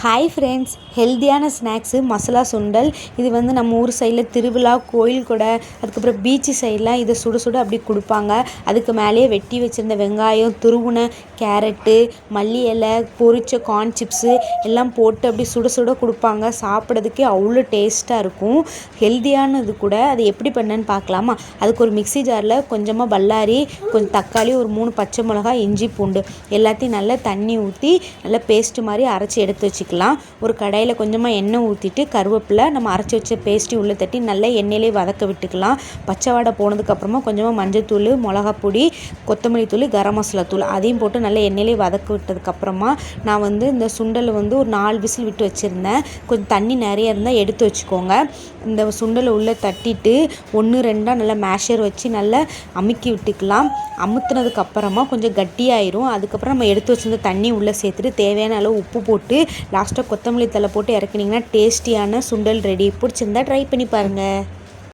Hi friends, ஹெல்த்தியான snacks masala சுண்டல். இது வந்து நம்ம ஊர் சைடில் திருவிழா, கோயில் கொடை, அதுக்கப்புறம் பீச்சு சைட்லாம் இதை சுட சுட அப்படி கொடுப்பாங்க. அதுக்கு மேலேயே வெட்டி வச்சுருந்த வெங்காயம், துருவின கேரட்டு, மல்லி இலை, பொரிச்ச கார்ன் சிப்ஸு எல்லாம் போட்டு அப்படி சுட சுட கொடுப்பாங்க. சாப்பிட்றதுக்கே அவ்வளோ டேஸ்ட்டாக இருக்கும். ஹெல்த்தியானது கூட. அது எப்படி பண்ணேன்னு பார்க்கலாமா? அதுக்கு ஒரு மிக்ஸி ஜாரில் கொஞ்சமாக பல்லாரி, கொஞ்சம் தக்காளி, ஒரு 3 பச்சை மிளகாய், இஞ்சி பூண்டு எல்லாத்தையும் நல்லா தண்ணி ஊற்றி நல்லா பேஸ்ட்டு மாதிரி அரைச்சி எடுத்து வச்சுக்கலாம். ஒரு கடாயில் கொஞ்சமாக எண்ணெய் ஊற்றிட்டு கருவேப்பிலை, நம்ம அரைச்சி வச்ச பேஸ்ட்டு உள்ளே தட்டி நல்லா எண்ணெயிலே வதக்க விட்டுக்கலாம். பச்சை வாடை போனதுக்கப்புறமா கொஞ்சமாக மஞ்சள்தூள், மிளகாப்பொடி, கொத்தமல்லி தூள், கரம் மசாலா தூள் அதையும் போட்டு நல்லா எண்ணெயிலே வதக்க விட்டதுக்கப்புறமா நான் வந்து இந்த சுண்டலை வந்து ஒரு 4 விசில் விட்டு வச்சுருந்தேன். கொஞ்சம் தண்ணி நிறைய இருந்தால் எடுத்து வச்சுக்கோங்க. இந்த சுண்டலை உள்ளே தட்டிட்டு 1 2 நல்லா மேஷர் வச்சு நல்லா அமுக்கி விட்டுக்கலாம். அமுத்துனதுக்கப்புறமா கொஞ்சம் கட்டியாயிரும். அதுக்கப்புறம் நம்ம எடுத்து வச்சிருந்த தண்ணி உள்ளே சேர்த்துட்டு தேவையான அளவு உப்பு போட்டு லாஸ்ட்டாக கொத்தமல்லி தழை போட்டு இறக்குனீங்கன்னா டேஸ்டியான சுண்டல் ரெடி. பிடிச்சிருந்தா ட்ரை பண்ணி பாருங்கள்.